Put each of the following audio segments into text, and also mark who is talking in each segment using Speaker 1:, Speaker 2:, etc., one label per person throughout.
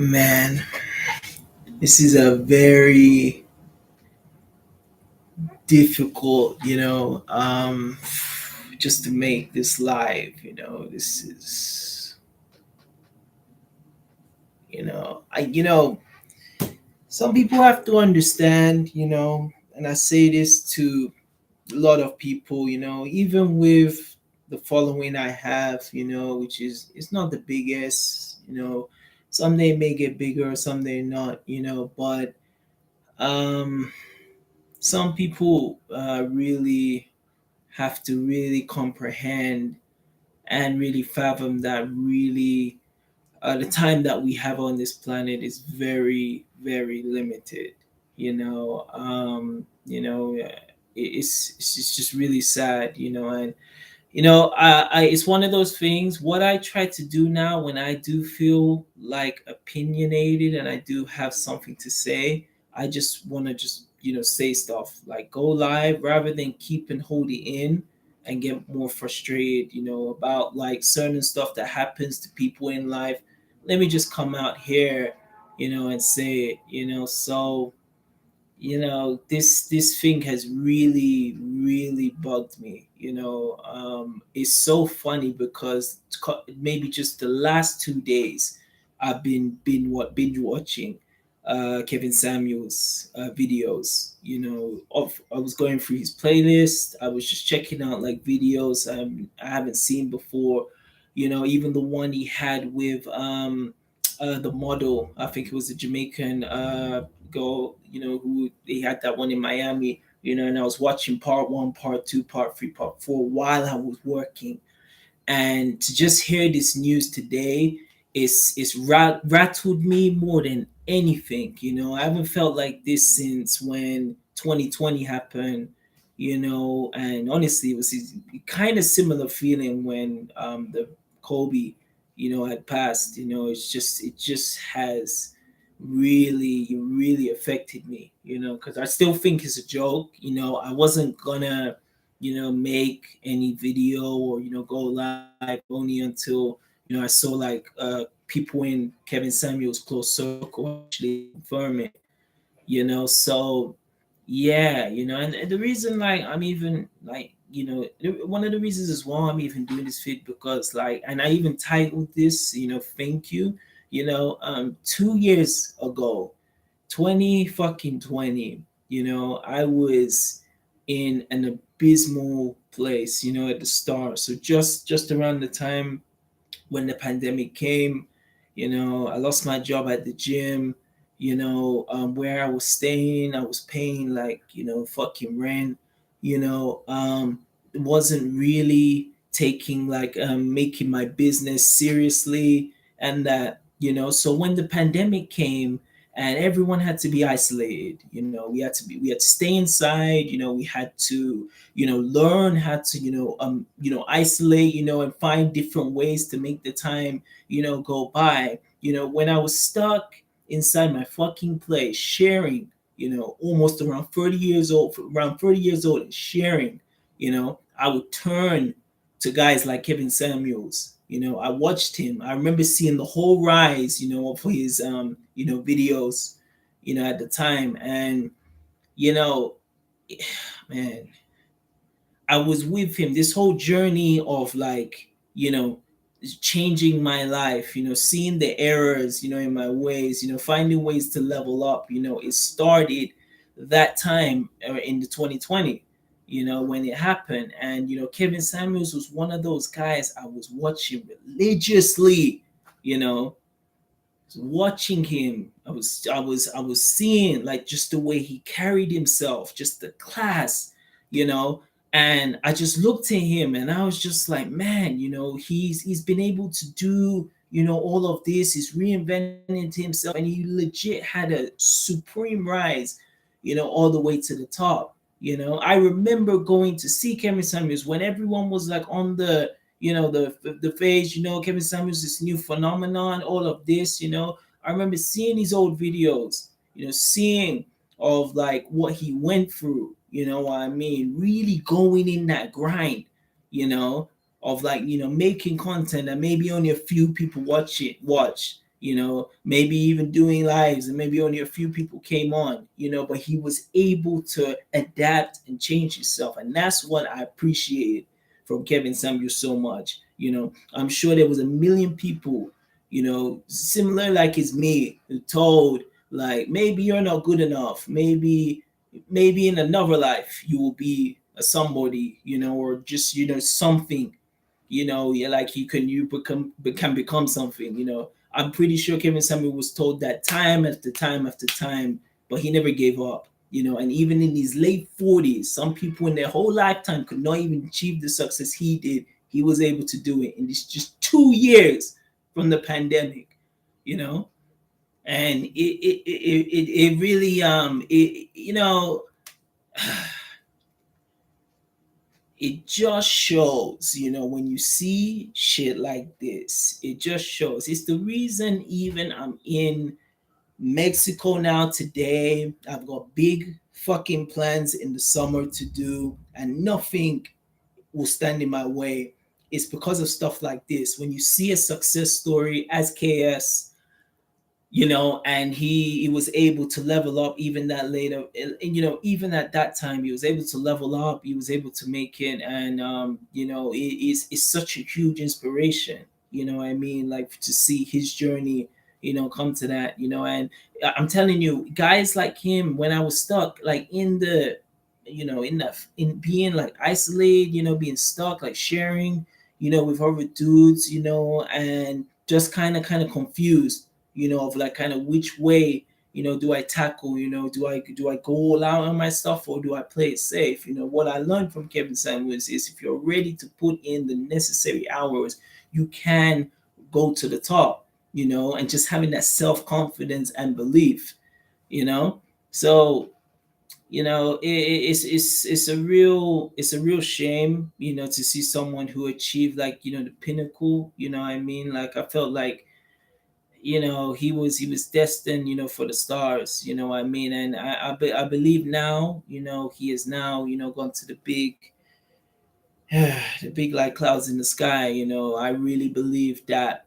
Speaker 1: Man, this is a very difficult, just to make this live. This is, some people have to understand, and I say this to a lot of people, even with the following I have, which is, it's not the biggest, some they may get bigger, some they not, but um, some people really have to really comprehend and really fathom that really the time that we have on this planet is very, very limited. It's just really sad, and it's one of those things. What I try to do now when I do feel like opinionated and I do have something to say, I just want to just say stuff like go live rather than keep and hold it in and get more frustrated, about like certain stuff that happens to people in life. Let me just come out here, and say it, so this thing has really, really bugged me. It's so funny because maybe just the last 2 days I've been what binge watching Kevin Samuels videos. I was going through his playlist. I was just checking out like videos I haven't seen before. Even the one he had with the model. I think it was a Jamaican girl. Who they had that one in Miami. And I was watching part one, part two, part three, part four while I was working, and to just hear this news today is rattled me more than anything. I haven't felt like this since when 2020 happened. And honestly, it was kind of similar feeling when the Kobe, had passed. It just has really, really affected me. Because I still think it's a joke. I wasn't gonna make any video or go live only until I saw like people in Kevin Samuel's close circle actually confirm it. So yeah, and the reason like I'm even like one of the reasons as well I'm even doing this fit because like, and I even titled this, thank you. 2 years ago, 20 fucking 20, I was in an abysmal place, at the start. So just around the time when the pandemic came, I lost my job at the gym. Where I was staying, I was paying like fucking rent. It wasn't really taking like making my business seriously, and that so when the pandemic came and everyone had to be isolated, we had to stay inside, we had to learn how to isolate, and find different ways to make the time go by. When I was stuck inside my fucking place sharing, almost around 30 years old, and sharing, I would turn to guys like Kevin Samuels. I watched him. I remember seeing the whole rise, of his videos, at the time. And you know man, I was with him this whole journey of like, changing my life, seeing the errors, in my ways, finding ways to level up. It started that time in the 2020, when it happened. And, Kevin Samuels was one of those guys I was watching religiously, watching him. I was seeing like just the way he carried himself, just the class, you know and I just looked at him and I was just like, man, he's been able to do all of this. He's reinvented himself, and he legit had a supreme rise, all the way to the top. I remember going to see Kevin Samuels when everyone was like on the phase, Kevin Samuels, this new phenomenon, all of this. I remember seeing these old videos, seeing of like what he went through, what I mean, really going in that grind, of like, making content that maybe only a few people watch, maybe even doing lives, and maybe only a few people came on, but he was able to adapt and change himself. And that's what I appreciated from Kevin Samuels so much. I'm sure there was a million people, similar like as me, who told, like, maybe you're not good enough. Maybe in another life you will be a somebody, or just, something, yeah, like you can become something. I'm pretty sure Kevin Samuel was told that time after time after time, but he never gave up. And even in his late 40s, some people in their whole lifetime could not even achieve the success he did. He was able to do it in this just 2 years from the pandemic, you know, and it really it just shows, when you see shit like this, it just shows. It's the reason even I'm in Mexico now today. I've got big fucking plans in the summer to do, and nothing will stand in my way. It's because of stuff like this. When you see a success story as KS, and he was able to level up even that later, and even at that time he was able to level up, he was able to make it. And it's such a huge inspiration, what I mean, like, to see his journey, come to that, and I'm telling you, guys like him, when I was stuck, like, in the in being like isolated, being stuck, like sharing, with other dudes, and just kind of confused, of like kind of which way, do I tackle, do I go all out on my stuff, or do I play it safe? What I learned from Kevin Samuels is, if you're ready to put in the necessary hours, you can go to the top, and just having that self-confidence and belief, you know. So, it's a real shame, to see someone who achieved, like, the pinnacle, what I mean. Like, I felt like, he was destined, for the stars, what I mean. And I believe now, he is now, gone to the big the big, like, clouds in the sky. I really believe that,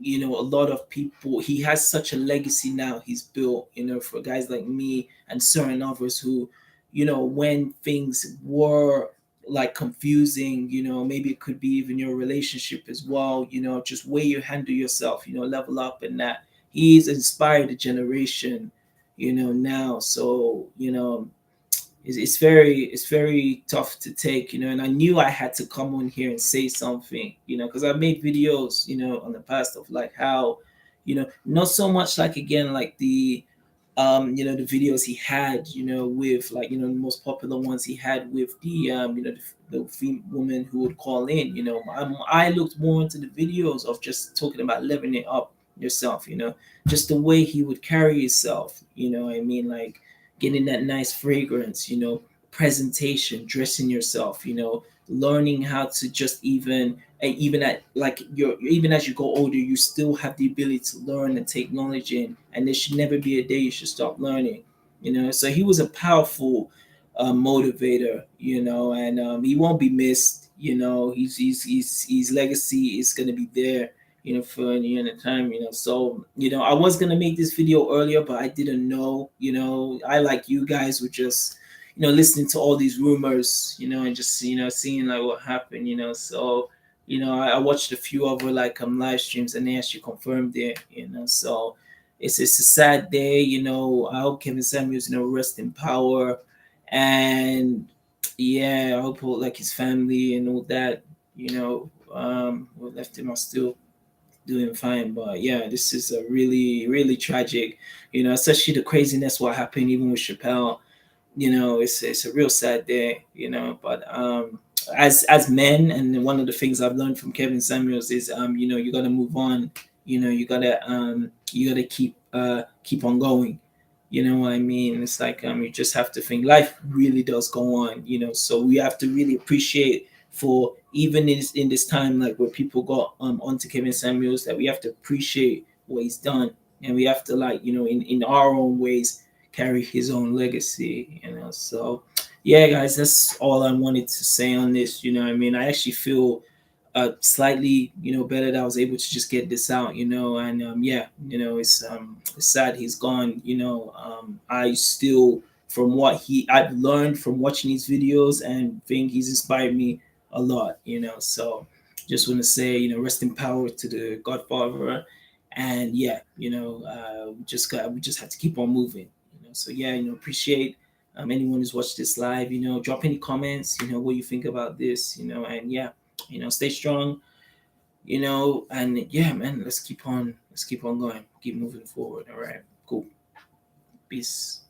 Speaker 1: a lot of people, he has such a legacy now he's built, for guys like me and certain others who, when things were like confusing, maybe it could be even your relationship as well, just way you handle yourself, level up. And that he's inspired a generation, now. So, it's very tough to take, and I knew I had to come on here and say something, because I've made videos, on the past, of like how, not so much like, again, like the videos he had, with, like, the most popular ones he had with the woman who would call in. I looked more into the videos of just talking about leveling it up yourself, just the way he would carry himself, what I mean, like, getting that nice fragrance, presentation, dressing yourself, learning how to just even at, like, even as you go older, you still have the ability to learn and take knowledge in, and there should never be a day you should stop learning. So he was a powerful motivator, and he won't be missed. His legacy is going to be there, for any other time. So, I was gonna make this video earlier, but I didn't know. I, like you guys, were just, listening to all these rumors, and just, seeing like what happened. So, I watched a few other, like, live streams, and they actually confirmed it. So it's a sad day. I hope Kevin Samuels, rest in power, and yeah, I hope, like, his family and all that, who left him, are still doing fine. But yeah, this is a really, really tragic, especially the craziness what happened even with Chappelle. It's a real sad day, but as men, and one of the things I've learned from Kevin Samuels is, you gotta move on. You gotta keep on going. What I mean? It's like, you just have to think life really does go on, so we have to really appreciate, for even in this time, like, where people got onto Kevin Samuels, that we have to appreciate what he's done, and we have to, like, in our own ways, carry his own legacy. So yeah, guys, that's all I wanted to say on this. I mean, I actually feel slightly, better that I was able to just get this out, and yeah, it's sad he's gone. I still, from what I've learned from watching these videos, and think he's inspired me a lot, so just want to say, rest in power to the Godfather. And yeah, we just have to keep on moving, so yeah, appreciate anyone who's watched this live, drop any comments, what you think about this, and yeah, stay strong, and yeah, man, let's keep on going, keep moving forward. All right, cool. Peace.